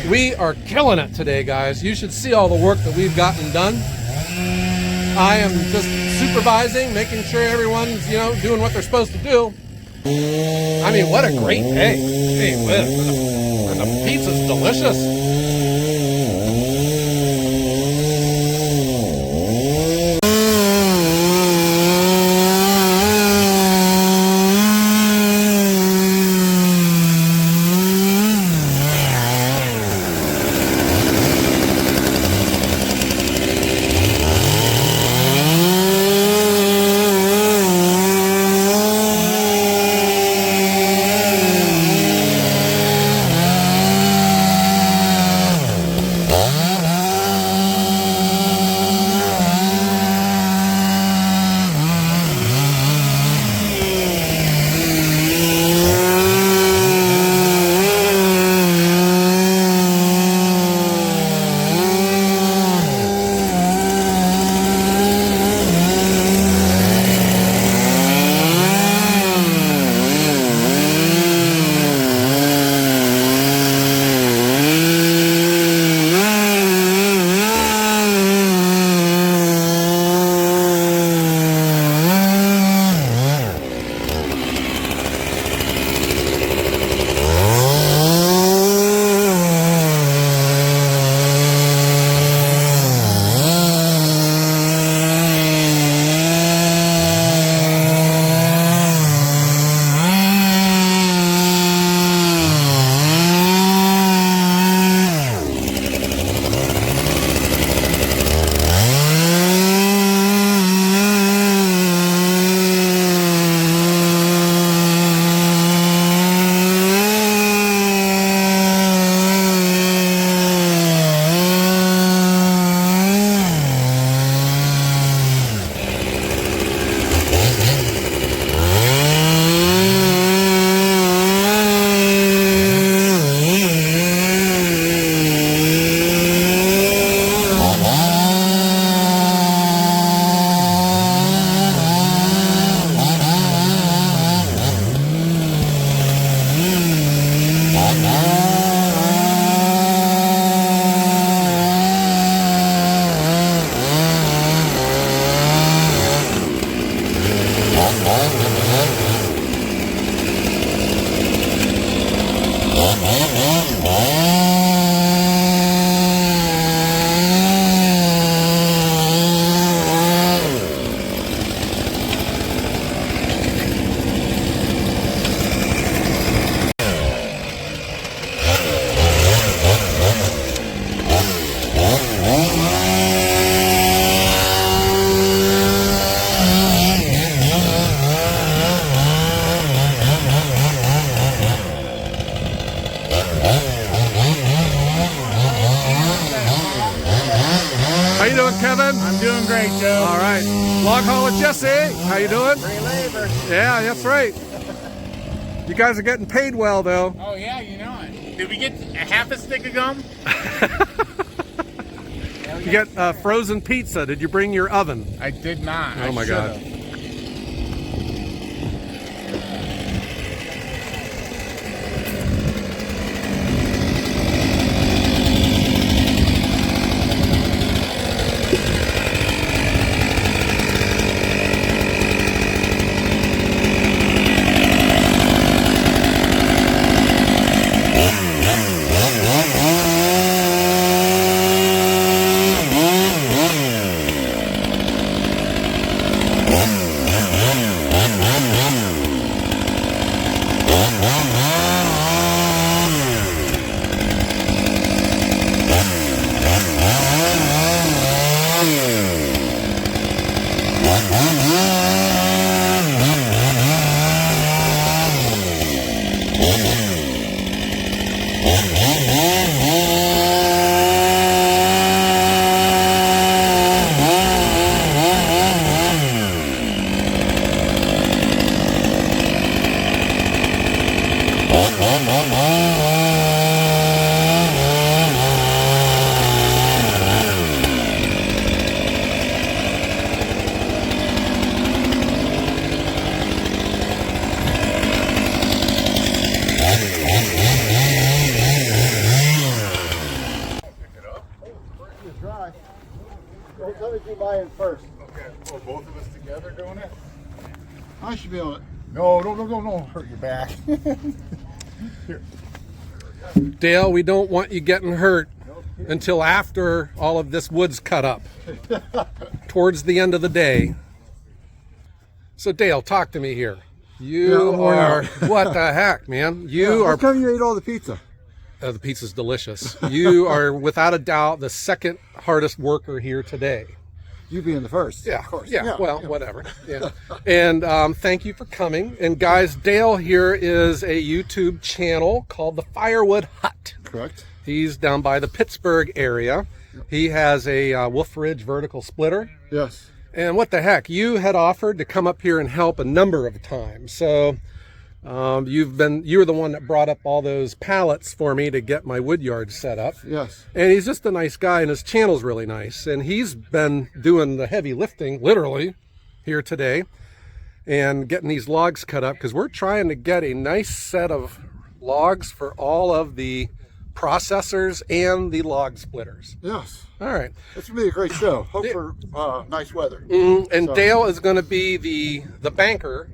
We are killing it today, guys. You should see all the work that we've gotten done. I am just supervising, making sure everyone's, doing what they're supposed to do. I mean, what a great day. Hey, whiz. And the pizza's delicious. Kevin? I'm doing great, Joe. All right. Log haul with Jesse. How you doing? Free labor. Yeah, that's right. You guys are getting paid well, though. Oh, yeah, you know it. Did we get a half a stick of gum? You get frozen pizza. Did you bring your oven? I did not. Oh, my God. Let me do mine first. Okay, well, both of us together doing it? I should be able to. No, hurt your back. Here. Dale, we don't want you getting hurt until after all of this wood's cut up. Towards the end of the day. So Dale, talk to me here. You are, what the heck, man? You are. How come you ate all the pizza? The pizza's delicious. You are without a doubt the second hardest worker here today. You being the first. Yeah, of course. Yeah, well, whatever. Yeah. And thank you for coming. And guys, Dale here is a YouTube channel called the Firewood Hut. Correct. He's down by the Pittsburgh area. He has a Wolf Ridge vertical splitter. Yes. And what the heck, you had offered to come up here and help a number of times. So you were the one that brought up all those pallets for me to get my wood yard set up. Yes. And he's just a nice guy, and his channel's really nice. And he's been doing the heavy lifting, literally, here today, and getting these logs cut up, because we're trying to get a nice set of logs for all of the processors and the log splitters. Yes. All right. It's going to be a great show. Hope for nice weather. And so. Dale is going to be the banker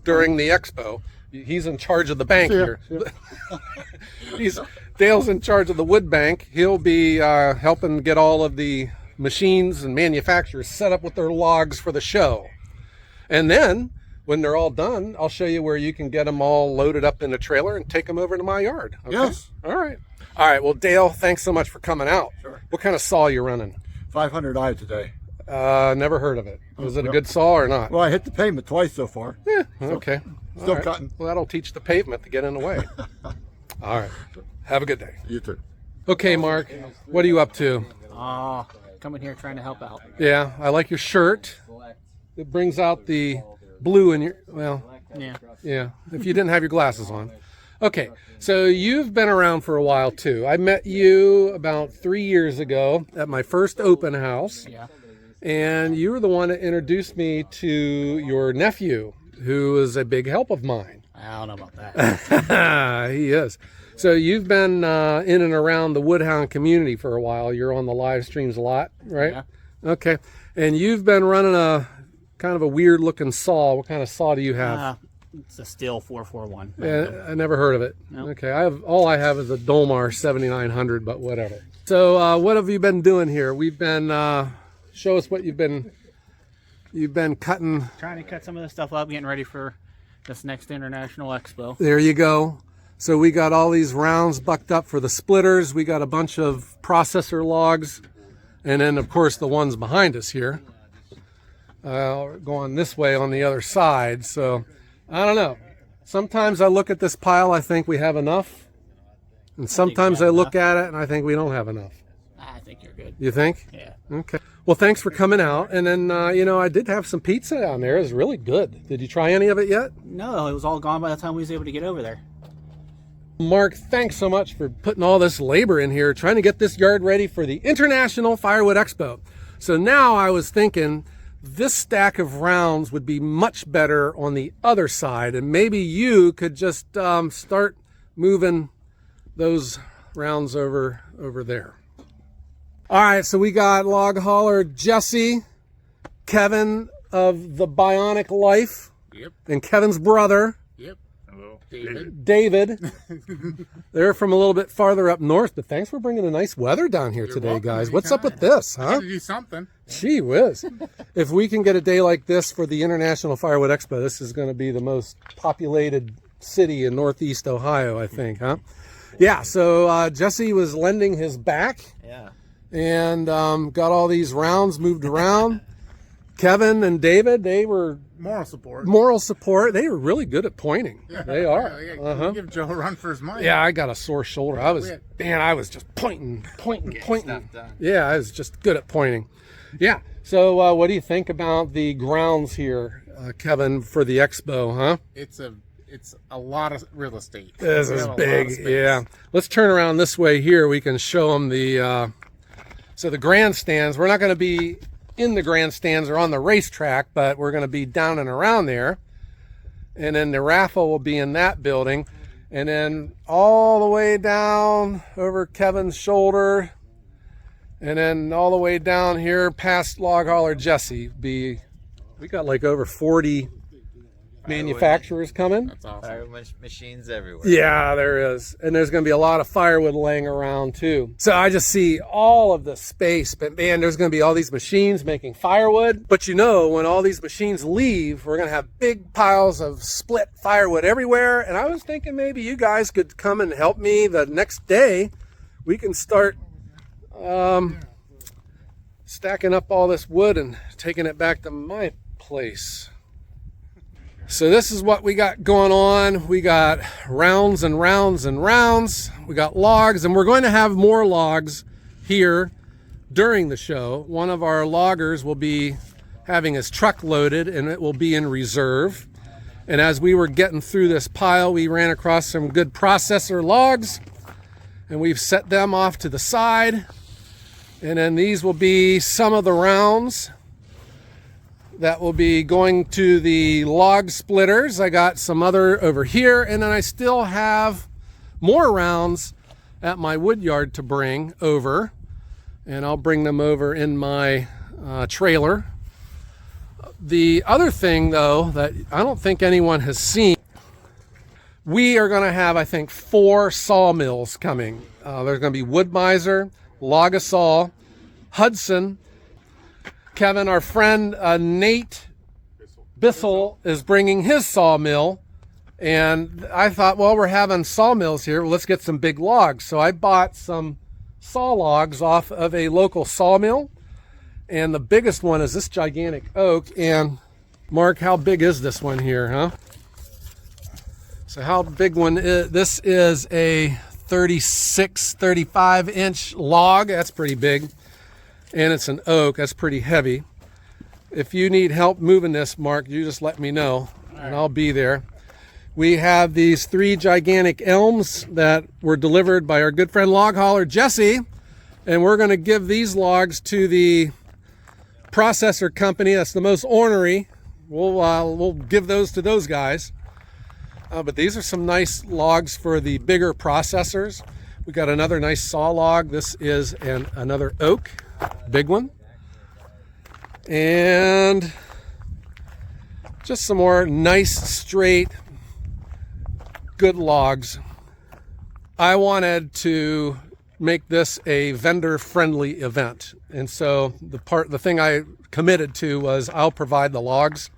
during the expo. He's in charge of the bank here. Dale's in charge of the wood bank. He'll be helping get all of the machines and manufacturers set up with their logs for the show. And then when they're all done, I'll show you where you can get them all loaded up in a trailer and take them over to my yard. Okay? Yes. All right. All right. Well, Dale, thanks so much for coming out. Sure. What kind of saw you running? 500i today. Never heard of it. Was it a good saw or not? Well, I hit the pavement twice so far. Yeah. Okay. Still All right. cutting. Well, that'll teach the pavement to get in the way. All right. Have a good day. You too. Okay, Mark. What are you up to? Coming here trying to help out. Yeah, I like your shirt. It brings out the blue in your, well, yeah, if you didn't have your glasses on. Okay, so you've been around for a while too. I met you about 3 years ago at my first open house. Yeah. And you were the one that introduced me to your nephew, who is a big help of mine. I don't know about that. He is. So you've been in and around the Woodhound community for a while. You're on the live streams a lot, right? Yeah. Okay. And you've been running a kind of a weird looking saw. What kind of saw do you have? It's a Stihl 441. I never heard of it. No. Okay. All I have is a Dolmar 7900, but whatever. So what have you been doing here? We've been show us what you've been cutting. Trying to cut some of this stuff up, getting ready for this next International Expo. There you go. So we got all these rounds bucked up for the splitters. We got a bunch of processor logs. And then, of course, the ones behind us here. Going this way on the other side. So, I don't know. Sometimes I look at this pile, I think we have enough. And sometimes I look at it and I think we don't have enough. I think you're good. You think? Yeah. Okay. Well, thanks for coming out. And then, I did have some pizza down there. It was really good. Did you try any of it yet? No, it was all gone by the time we was able to get over there. Mark, thanks so much for putting all this labor in here, trying to get this yard ready for the International Firewood Expo. So now I was thinking this stack of rounds would be much better on the other side, and maybe you could just start moving those rounds over there. All right, so we got log hauler Jesse, Kevin of the Bionic Life, Yep. and Kevin's brother, Yep. Hello. David. David. They're from a little bit farther up north, but thanks for bringing the nice weather down here today, welcome, guys. anytime. What's up with this, I huh? had to do something. Gee whiz. If we can get a day like this for the International Firewood Expo, this is going to be the most populated city in Northeast Ohio, I think, huh? Yeah, so Jesse was lending his back. Yeah. And got all these rounds moved around. Kevin and David, they were Moral support. moral support. They were really good at pointing. Yeah, They are. Yeah, give Joe a run for his money. Yeah, I got a sore shoulder. I was just pointing. Stuff done. Yeah, I was just good at pointing. Yeah. So what do you think about the grounds here, Kevin, for the expo, huh? It's a lot of real estate. This We is have a lot big. of space. Yeah. Let's turn around this way here. We can show them the so the grandstands. We're not going to be in the grandstands or on the racetrack, but we're going to be down and around there. And then the raffle will be in that building. And then all the way down over Kevin's shoulder. And then all the way down here past Log Hauler Jesse. We got like over 40 manufacturers coming. That's awesome. Firewood machines everywhere. Yeah, there is. And there's going to be a lot of firewood laying around too. So I just see all of the space, but man, there's going to be all these machines making firewood. But you know, when all these machines leave, we're going to have big piles of split firewood everywhere. And I was thinking maybe you guys could come and help me the next day. We can start stacking up all this wood and taking it back to my place. So this is what we got going on. We got rounds and rounds and rounds. We got logs, and we're going to have more logs here during the show. One of our loggers will be having his truck loaded, and it will be in reserve. And as we were getting through this pile, we ran across some good processor logs, and we've set them off to the side. And then these will be some of the rounds that will be going to the log splitters. I got some other over here, and then I still have more rounds at my wood yard to bring over, and I'll bring them over in my trailer. The other thing, though, that I don't think anyone has seen, we are going to have, I think, 4 sawmills coming. There's going to be Wood-Mizer, Logasol, Hudson. Kevin, our friend Nate Bissell is bringing his sawmill, and I thought, well, we're having sawmills here. Well, let's get some big logs. So I bought some saw logs off of a local sawmill, and the biggest one is this gigantic oak. And Mark, how big is this one here, huh? So how big one is this? Is a 35 inch log. That's pretty big. And it's an oak. That's pretty heavy. If you need help moving this, Mark, you just let me know, and I'll be there. We have these 3 gigantic elms that were delivered by our good friend log hauler Jesse, and we're going to give these logs to the processor company that's the most ornery. We'll give those to those guys. But these are some nice logs for the bigger processors. We got another nice saw log. This is another oak. Big one. And just some more nice, straight, good logs. I wanted to make this a vendor-friendly event. And so the thing I committed to was I'll provide the logs,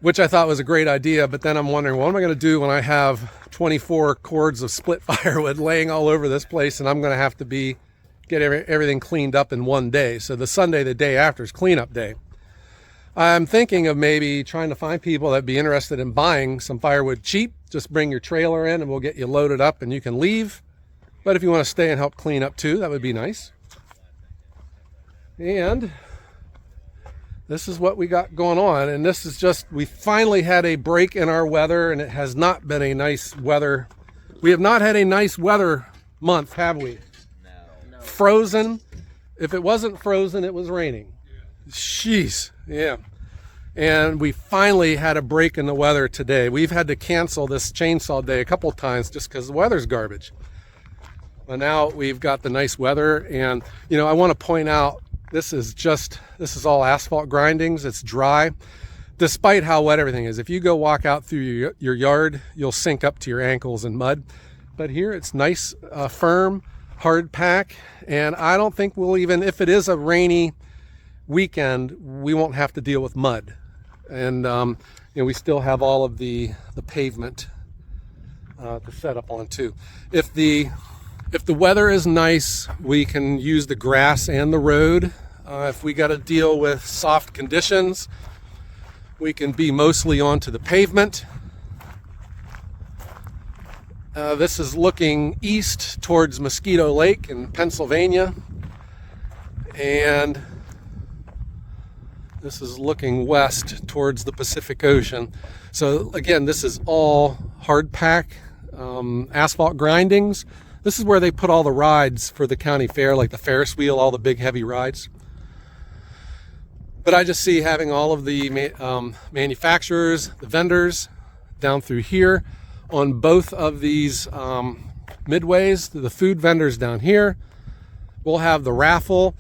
which I thought was a great idea. But then I'm wondering, what am I going to do when I have 24 cords of split firewood laying all over this place, and I'm going to have to get everything cleaned up in one day. So the Sunday, the day after, is cleanup day. I'm thinking of maybe trying to find people that'd be interested in buying some firewood cheap. Just bring your trailer in and we'll get you loaded up and you can leave. But if you want to stay and help clean up too, that would be nice. And this is what we got going on. And this is just, we finally had a break in our weather, and it has not been a nice weather. We have not had a nice weather month, have we? No. Frozen. If it wasn't frozen, it was raining. Jeez. Yeah. And we finally had a break in the weather today. We've had to cancel this chainsaw day a couple of times just because the weather's garbage. But now we've got the nice weather. And, you know, I want to point out, this is all asphalt grindings. It's dry, despite how wet everything is. If you go walk out through your yard, you'll sink up to your ankles in mud. But here it's nice, firm, hard pack. And I don't think we'll even, if it is a rainy weekend, we won't have to deal with mud. And we still have all of the pavement to set up on too. If the weather is nice, we can use the grass and the road. If we got to deal with soft conditions, we can be mostly onto the pavement. This is looking east towards Mosquito Lake in Pennsylvania, and this is looking west towards the Pacific Ocean. So again, this is all hard pack asphalt grindings. This is where they put all the rides for the county fair, like the Ferris wheel, all the big heavy rides. But I just see having all of the manufacturers, the vendors down through here on both of these midways, the food vendors down here. We'll have the raffle,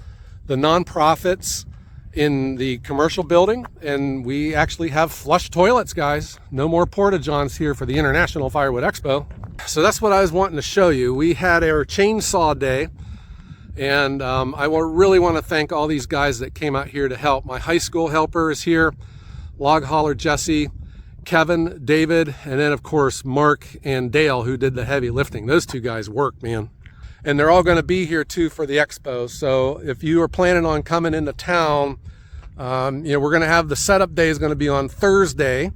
the nonprofits in the commercial building, and we actually have flush toilets, guys. No more porta-johns here for the International Firewood Expo. So that's what I was wanting to show you. We had our chainsaw day, and I really want to thank all these guys that came out here to help. My high school helper is here, Log Hauler Jesse, Kevin, David, and then of course Mark and Dale, who did the heavy lifting. Those two guys work, man. And they're all going to be here too for the expo. So if you are planning on coming into town, we're going to have the setup day is going to be on Thursday.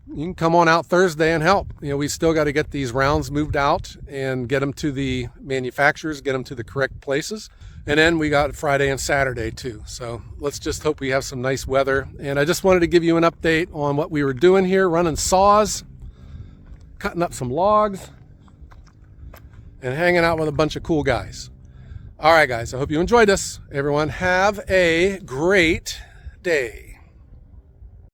You can come on out Thursday and help. We still got to get these rounds moved out and get them to the manufacturers, get them to the correct places. And then we got Friday and Saturday too. So let's just hope we have some nice weather. And I just wanted to give you an update on what we were doing here, running saws, cutting up some logs, and hanging out with a bunch of cool guys. All right, guys, I hope you enjoyed this. Everyone have a great day.